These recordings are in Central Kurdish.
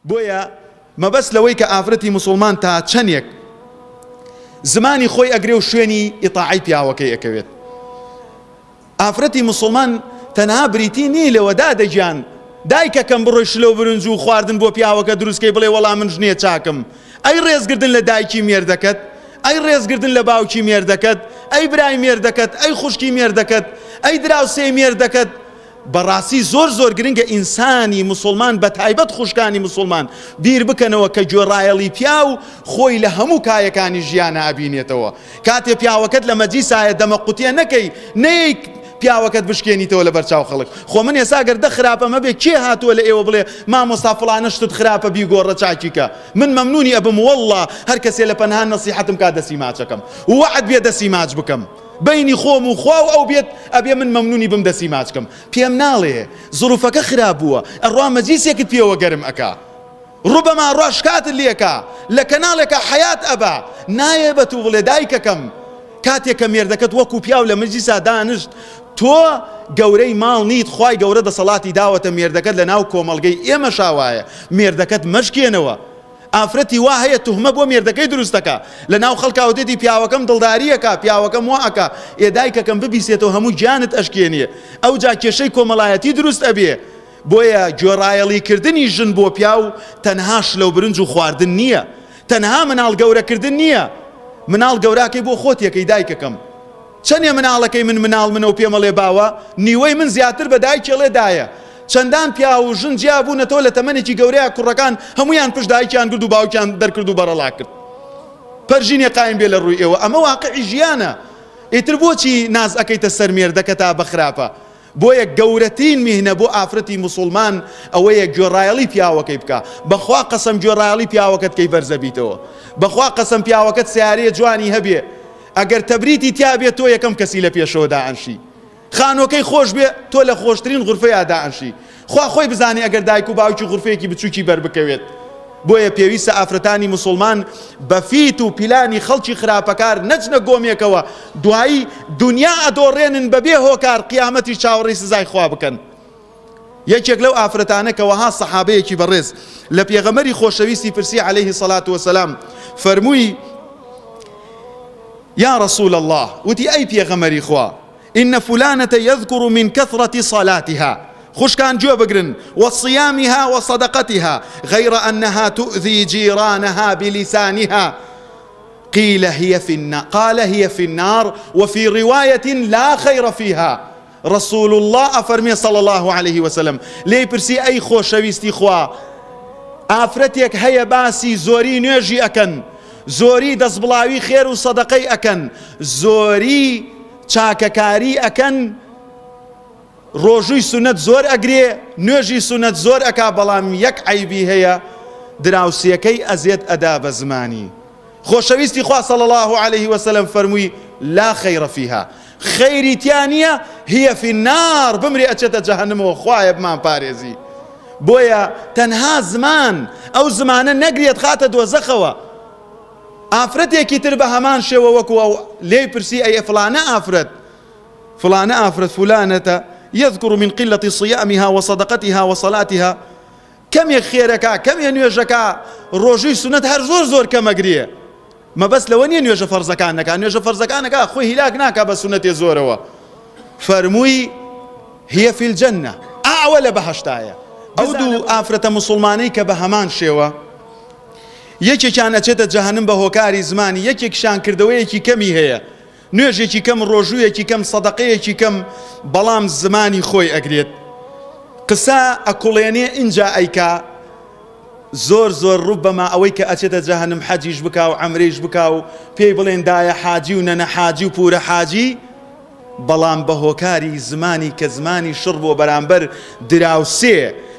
بۆیە مەبەست لەوەی کە ئافرەتی مسلمان تا چەندێک زمانی خۆی ئەگرێ و شوێنی ئیطاعەی پیاوەکەی ئەکەوێت. ئافرەتی مسلمان تەنها بریتی نییە لەوەدا دەگیان دایکەکەم بڕۆی شلۆ برنج و خواردن بۆ پیاوەکە دروستکەی بڵێ وەڵام من ژنێ چاکم. ئەی ڕێزگردن لە دایکی مێردەکەت، ئەی ڕێزگردن لە باوکی مێردەکەت، ئەی برای مێردەکەت، ئەی خوشکی مێردەکەت، ئەی دراوسێی مێردەکەت. بەڕاستی زۆر گرنگە ئینسانی مسلمان بە تایبەت خوشکانی مسلمان بیر بکەنەوە کە گوێڕایەڵی پیا و خۆی لە هەموو کایەکانی ژیانە ئەبینێتەوە. کاتێ پیاوەکەت لە مەجلیسایە دەمە قوتیە نەکەی نەیەک پیاوەکەت بشکێنیتەوە لە بەرچاو خەڵک. خۆ من ێستا گەر دە خراپە مەبێ کێ هاتووە لە ئێوە بڵێ مامۆستا فڵانە شتت خراپە بیگۆڕە چاکیکە. من مەمنونی ئەبم وەڵڵا هەر کەسێ لە پەنهان نەسیحەتم کا دەسی ماچەکەم وعد بێ دەسی ماچ بکەم بینی خۆم و خوا و ئەو بێت ئەبێ من مەمنونی بم دەسی ماچکەم. پێم ناڵێ زروفەکە خراپ بووە ئەڕوا مەجلیسێکت پێوە گەرم ئەکا ڕوبەما ڕۆژکاتت لێکا لە کەناڵێکە حەیات ئەبا نایە بە تو بڵێ دایکەکەم کاتێک کە مێردەکەت وەکو پیاو لە مەجلیسا دانشت تۆ گەورەی ماڵ نیت خوای گەورە دەسەڵاتی داوەتە مێردەکەت لە ناو کۆمەڵگەی ئێمە شاوایە مێردەکەت مەشکێنەوە. ئافرەتی وا هەیە توهمە بۆ مێردەکەی دروستەکە لە ناو خەڵکاوتێتی پیاوەکەم دڵداریەکە پیاوەکەم واکە ئێدایکەکەم ببیسێتەوە هەموو گیانت ئەشکێنیە ئەو جا کێشەی کۆمەڵایەتی دروست ئەبێ. بۆیە گوێڕایەڵیکردنی ژن بۆ پیاو تەنها شلەو برنج و خواردن نییە، تەنها مناڵ گەورەکردن نییە. مناڵ گەوراکەی بۆ خۆتیەکەی دایکەکەم چەندێ مناڵەکەی من مناڵ منە و پێمەڵێ باوە نیوەی من زیاتر بە دایکێڵێدایە. چەندان پیا و ژن جیا بوونەتەوە لە تەمەنێکی گەورەیە کوڕەکان هەمویان پشت دایکیان کرد و باوکیان دەرکرد و بەرەڵا کرد. پەرژینێ قایم بێ لە ڕووی ئێوە ئەمە واقعی ژیانە. ئیتر بۆچی ناز ئەەکەیتە سەر مێردەکە تا بەخراپە؟ بۆیە گەورەترین میهنە بۆ ئافرەتی مسلمان ئەوەیە گوێڕایەڵی پیاوەکەی بکە. بەخوا قەسەم گوێڕایەڵی پیاوەکەت کەی بەرزەبیتەوە، بەخوا قەسەم پیاوەکەت سیارەیە جوانی هەبێ ئەگەر تەبریتی تیا بێت تۆ یەکەم کەسی لە پێشەوە دائەنشی، خانۆکەی خۆش بێ تۆ لە خۆشترین غورفەیە دائەنشی. خوا خۆی بزانێ ئەگەر دایک و باوکی غورفەیەکی بچووکی بەربکەوێت. بۆیە پێویستە ئافرەتانی مسلمان بەفیت و پیلانی خەڵکی خراپەکار نەچنە گۆمێکەوە دوایی دنیا ئەدۆڕێنن بەبێ هۆکار قیامەتی چاوەڕێی سزای خوا بکەن. یەکێک لەو ئافرەتانە کە وەها سەحابەیەکی بەڕێز لە پێغەمبەری خۆشەویستی پرسی عەلەیهی سەڵات وەسەلام فەرمووی یا رسول الله وتی ئەی پێغەمبەری خوا إن فلانة يذكر من كثرة صلاتها خوشكان جو بقرن وصيامها وصدقتها غير أنها تؤذي جيرانها بلسانها قيل هي في النار قال هي في النار وفي رواية لا خير فيها. رسول الله أفرمي صلى الله عليه وسلم لي برسي أي خوشويستي خوا ئافرەتێک هەیە باسی زۆری نوێژی ئەکەن زۆری دەستبڵاوی خێر و سەدەقەی ئەکەن زۆری چاکەکاری ئەکەن ڕۆژووی سونەت زۆر ئەگرێ نوێژی سونەت زۆر ئەکا بەڵام یەک عیبی هەیە دراوسیەکەی ئەزیێت ئەدا بە زمانی. خۆشەویستی خوا صلی الله عليه وسلم فەرمووی لا خەیرە فیها خەیری تیانە هي في النار بمری ئەچێتە جەهەنەمەوە خوایە بمان پارێزی. بۆیە تەنها زمان ئەو زمانە نەگرێت خاتە دۆزەخەوە. ئافرەتێکی تر بە هەمان شێوە وەکو ئەو لێی پرسی ئەی فلانە ئافرەت فلانە ئافرەت فلانەتە يذكر من قلة صيامها وصدقتها وصلاتها كم خيرك كم نوێژەکە ڕۆژووی سونەت هەر زۆر کەمەگرێ مەبەست لەوە نییە نوێژە فەرزەکانەکە نوێژە فەرزەکانەکە خۆی هیلاک ناکا بە سونەتێ زۆرەوە. فەرمووی هي في الجنة ئاوە لە بەهەشتایە. ئەو دوو ئافرەتە مسلمانەی کە بە هەمان شێوە یەکێکیان ئەچێتە جەهەنم بە هۆکاری زمانی یەکێکشان کردەوەیەکی کەمی هەیە نوێژێکی کەم ڕۆژوویەکی کەم سەدەقەیەکی کەم بەڵام زمانی خۆی ئەگرێت. قسە ئەکوڵێنێ ئینجا ئەیکا زۆر ڕوبەما ئەوەی کە ئەچێتە جەهەنم حەجیش بکا و عەمرەیش بکا و پێی بڵێن دایە حاجی و نەنە حاجی و پورە حاجی بەڵام بە هۆکاری زمانی کە زمانی شڕ بۆ بەرامبەر دراوسێ.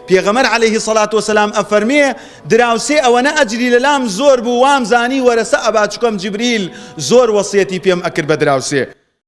پێغەمبەر عەلەیهی سەڵات وەسەلام ئەفەرمێ دراوسێ ئەوەنە ئەجری لەلام زۆر بوو وام زانی وەرەسە ئەبا چووکەم جیبریل زۆر وەسیەتی پێم ئەکرد بە دراوسێ.